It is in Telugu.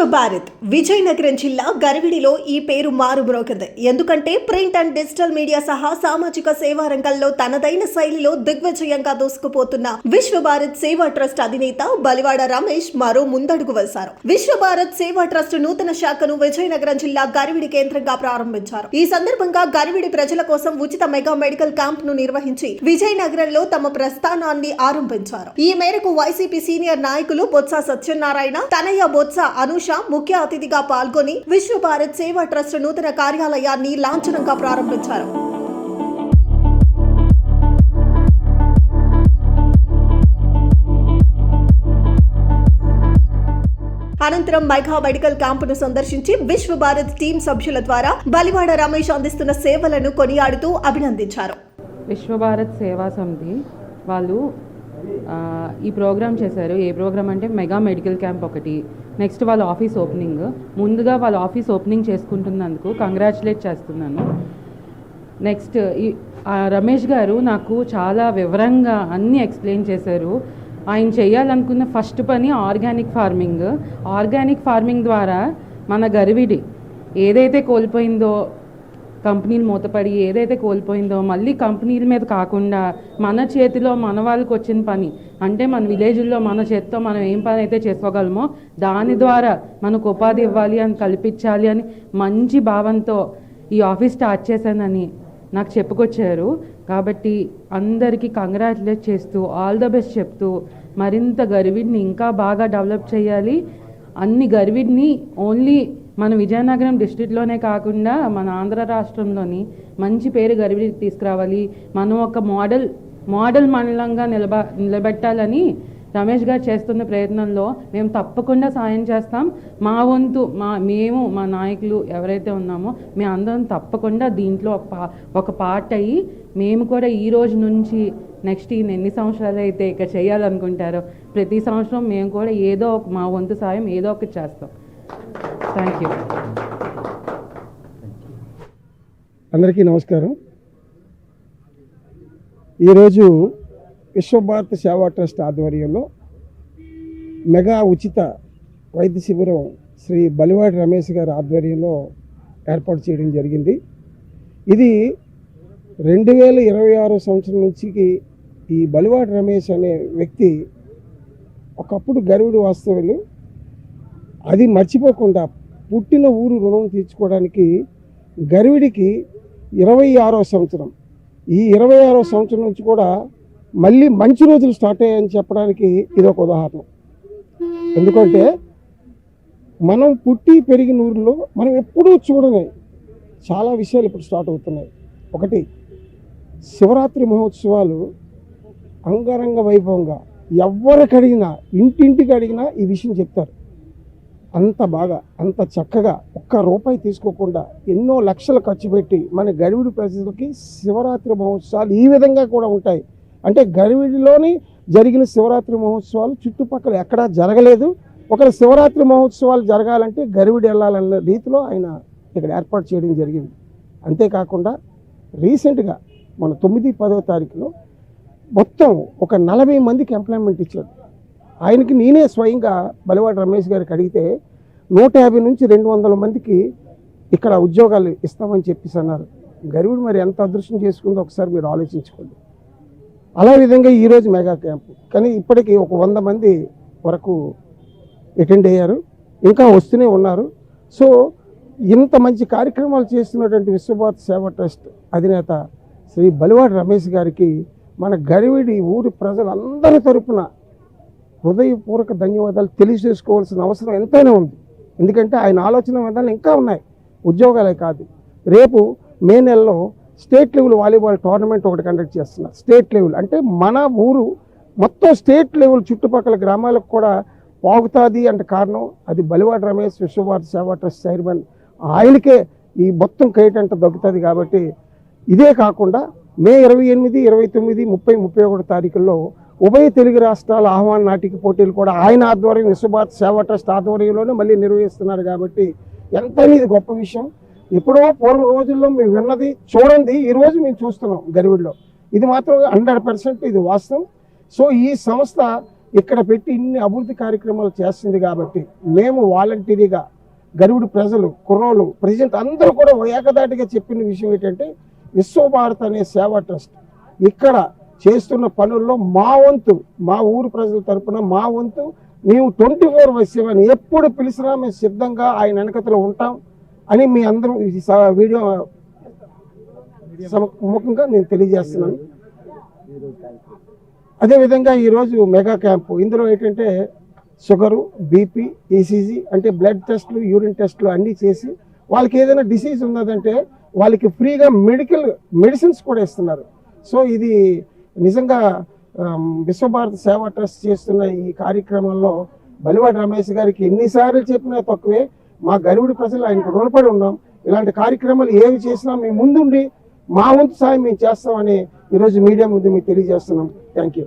విశ్వభారత్ విజయనగరం జిల్లా గరివిడిలో ఈ పేరు మారుమ్రోగింది. ఎందుకంటే ప్రింట్ అండ్ డిజిటల్ మీడియా సహా సామాజిక సేవా రంగంలో తనదైన శైలిలో దిగ్విజయంగా దూసుకుపోతున్న విశ్వభారత్ సేవా ట్రస్ట్ అధినేత బలివాడ రమేష్ మరో ముందడుగు వేశారు. విశ్వభారత్ సేవా ట్రస్ట్ నూతన శాఖను విజయనగరం జిల్లా గరివిడి కేంద్రంగా ప్రారంభించారు. ఈ సందర్భంగా గరివిడి ప్రజల కోసం ఉచిత మెగా మెడికల్ క్యాంప్ ను నిర్వహించి విజయనగరంలో తమ ప్రస్థానాన్ని ఆరంభించారు. ఈ మేరకు వైసీపీ సీనియర్ నాయకులు బొత్స సత్యనారాయణ, తనయ్య బొత్స అనుష ముఖ్య అతిథిగా పాల్గొని విశ్వభారత్ సేవా ట్రస్ట్ నూతన కార్యాలయాన్ని లాంఛనంగా ప్రారంభించారు. అనంతరం మెగా మెడికల్ క్యాంపును సందర్శించి విశ్వభారత్ టీం సభ్యుల ద్వారా బలివాడ రమేష్ అందిస్తున్న సేవలను కొనియాడుతూ అభినందించారు. విశ్వభారత్ సేవా సమితి వాళ్ళు ఈ ప్రోగ్రామ్ చేశారు. ఏ ప్రోగ్రామ్ అంటే మెగా మెడికల్ క్యాంప్ ఒకటి, నెక్స్ట్ వాళ్ళ ఆఫీస్ ఓపెనింగ్. ముందుగా వాళ్ళ ఆఫీస్ ఓపెనింగ్ చేసుకుంటున్నందుకు కంగ్రాచులేట్ చేస్తున్నాను. నెక్స్ట్ రమేష్ గారు నాకు చాలా వివరంగా అన్నీ ఎక్స్ప్లెయిన్ చేశారు. ఆయన చేయాలనుకున్న ఫస్ట్ పని ఆర్గానిక్ ఫార్మింగ్ ద్వారా మన గరివిడి ఏదైతే కోల్పోయిందో, కంపెనీలు మూతపడి ఏదైతే కోల్పోయిందో మళ్ళీ కంపెనీల మీద కాకుండా మన చేతిలో మన వాళ్ళకి వచ్చిన పని అంటే మన విలేజ్లో మన చేతితో మనం ఏం పని అయితే చేసుకోగలమో దాని ద్వారా మనకు ఉపాధి ఇవ్వాలి అని కల్పించాలి అని మంచి భావంతో ఈ ఆఫీస్ స్టార్ట్ చేశానని నాకు చెప్పుకొచ్చారు. కాబట్టి అందరికీ కంగ్రాచులేట్ చేస్తూ ఆల్ ద బెస్ట్ చెప్తూ మరింత గరివిడిని ఇంకా బాగా డెవలప్ చేయాలి. అన్ని గరివిడిని ఓన్లీ మన విజయనగరం డిస్ట్రిక్ట్లోనే కాకుండా మన ఆంధ్ర రాష్ట్రంలోని మంచి పేరు గరివిడికి తీసుకురావాలి. మనం ఒక మోడల్ మండలంగా నిలబెట్టాలని రమేష్ గారు చేస్తున్న ప్రయత్నంలో మేము తప్పకుండా సాయం చేస్తాం. మా వంతు మా నాయకులు ఎవరైతే ఉన్నామో మేము అందరం తప్పకుండా దీంట్లో ఒక పార్ట్ అయ్యి మేము కూడా ఈ రోజు నుంచి నెక్స్ట్ ఎన్ని సంవత్సరాలు అయితే ఇక చేయాలనుకుంటారో ప్రతి సంవత్సరం మేము కూడా ఏదో మా వంతు సాయం ఏదో ఒకటి చేస్తాం. Thank you. అందరికీ నమస్కారం. ఈరోజు విశ్వభారత్ సేవా ట్రస్ట్ ఆధ్వర్యంలో మెగా ఉచిత వైద్య శిబిరం శ్రీ బలివాడ రమేష్ గారి ఆధ్వర్యంలో ఏర్పాటు చేయడం జరిగింది. ఇది 2026 సంవత్సరం నుంచి ఈ బలివాడ రమేష్ అనే వ్యక్తి ఒకప్పుడు గరివిడి వాస్తవులు అది మర్చిపోకుండా పుట్టిన ఊరు రుణం తీర్చుకోవడానికి గరివిడికి 26వ సంవత్సరం, ఈ 26వ సంవత్సరం నుంచి కూడా మళ్ళీ మంచి రోజులు స్టార్ట్ అయ్యాయని చెప్పడానికి ఇది ఒక ఉదాహరణ. ఎందుకంటే మనం పుట్టి పెరిగిన ఊరిలో మనం ఎప్పుడూ చూడని చాలా విషయాలు ఇప్పుడు స్టార్ట్ అవుతున్నాయి. ఒకటి, శివరాత్రి మహోత్సవాలు అంగరంగ వైభవంగా ఎవరికి అడిగినా ఇంటింటికి అడిగినా ఈ విషయం చెప్తారు. అంత బాగా అంత చక్కగా ఒక్క రూపాయి తీసుకోకుండా ఎన్నో లక్షలు ఖర్చు పెట్టి మన గరివిడి ప్రజలకి శివరాత్రి మహోత్సవాలు ఈ విధంగా కూడా ఉంటాయి. అంటే గరివిడిలోని జరిగిన శివరాత్రి మహోత్సవాలు చుట్టుపక్కల ఎక్కడా జరగలేదు. ఒకవేళ శివరాత్రి మహోత్సవాలు జరగాలంటే గరివిడి వెళ్ళాలన్న రీతిలో ఆయన ఇక్కడ ఏర్పాటు చేయడం జరిగింది. అంతేకాకుండా రీసెంట్గా మన 9-10వ తారీఖులో మొత్తం ఒక 40 మందికి ఎంప్లాయ్మెంట్ ఇచ్చాడు. ఆయనకి నేనే స్వయంగా బలివాడ రమేష్ గారికి అడిగితే 150 నుంచి 200 మందికి ఇక్కడ ఉద్యోగాలు ఇస్తామని చెప్పేసి అన్నారు. గరివిడి మరి ఎంత అదృష్టం చేసుకుందో ఒకసారి మీరు ఆలోచించుకోండి. అలా విధంగా ఈరోజు మెగా క్యాంపు కానీ ఇప్పటికీ ఒక 100 మంది వరకు అటెండ్ అయ్యారు, ఇంకా వస్తూనే ఉన్నారు. సో ఇంత మంచి కార్యక్రమాలు చేస్తున్నటువంటి విశ్వభారత్ సేవా ట్రస్ట్ అధినేత శ్రీ బలివాడ రమేష్ గారికి మన గరివిడి ఊరి ప్రజలందరి తరపున హృదయపూర్వక ధన్యవాదాలు తెలియజేసుకోవాల్సిన అవసరం ఎంతైనా ఉంది. ఎందుకంటే ఆయన ఆలోచన విధానాలు ఇంకా ఉన్నాయి, ఉద్యోగాలే కాదు. రేపు మే నెలలో స్టేట్ లెవెల్ వాలీబాల్ టోర్నమెంట్ ఒకటి కండక్ట్ చేస్తున్నారు. స్టేట్ లెవెల్ అంటే మన ఊరు మొత్తం స్టేట్ లెవెల్ చుట్టుపక్కల గ్రామాలకు కూడా పాగుతుంది అంటే కారణం అది బలివాడ రమేష్ విశ్వభారత్ సేవా ట్రస్ట్ చైర్మన్. ఆయనకే ఈ మొత్తం క్రెడిట్ అంటే దొరుకుతుంది. కాబట్టి ఇదే కాకుండా మే 28, 29, 30, 31 తారీఖుల్లో ఉభయ తెలుగు రాష్ట్రాల ఆహ్వాన నాటిక పోటీలు కూడా ఆయన ఆధ్వర్యం విశ్వభారత్ సేవా ట్రస్ట్ ఆధ్వర్యంలోనే మళ్ళీ నిర్వహిస్తున్నారు. కాబట్టి ఎంతైనా ఇది గొప్ప విషయం. ఎప్పుడో పూర్వ రోజుల్లో మేము విన్నది చూడండి, ఈరోజు మేము చూస్తున్నాం గరివిడిలో. ఇది మాత్రం 100% ఇది వాస్తవం. సో ఈ సంస్థ ఇక్కడ పెట్టి ఇన్ని అభివృద్ధి కార్యక్రమాలు చేస్తుంది కాబట్టి మేము వాలంటీరీగా గరువుడు ప్రజలు కుర్రోలు ప్రెసిడెంట్ అందరూ కూడా ఏకదాటిగా చెప్పిన విషయం ఏంటంటే విశ్వభారత్ అనే సేవా ట్రస్ట్ ఇక్కడ చేస్తున్న పనుల్లో మా వంతు మా ఊరు ప్రజల తరపున మా వంతు మేము 24/7 ఎప్పుడు పిలిచినా మేము సిద్ధంగా ఆయన వెనకతలో ఉంటాం అని మీ అందరూ ఈ వీడియో ముఖంగా నేను తెలియజేస్తున్నాను. అదేవిధంగా ఈరోజు మెగా క్యాంపు ఇందులో ఏంటంటే షుగరు బీపీ ఈసీజీ అంటే బ్లడ్ టెస్టులు యూరిన్ టెస్టులు అన్నీ చేసి వాళ్ళకి ఏదైనా డిసీజ్ ఉన్నదంటే వాళ్ళకి ఫ్రీగా మెడిసిన్స్ కూడా ఇస్తున్నారు. సో ఇది నిజంగా విశ్వభారత సేవా ట్రస్ట్ చేస్తున్న ఈ కార్యక్రమంలో బలివాడ రమేష్ గారికి ఎన్నిసార్లు చెప్పినా తక్కువే. మా గరువుడి ప్రజలు ఆయనకు రుణపడి ఉన్నాం. ఇలాంటి కార్యక్రమాలు ఏవి చేసినా మేము ముందుండి మా వంతు సాయం మేము చేస్తామని ఈరోజు మీడియా ముందు మీకు తెలియజేస్తున్నాం. Thank you.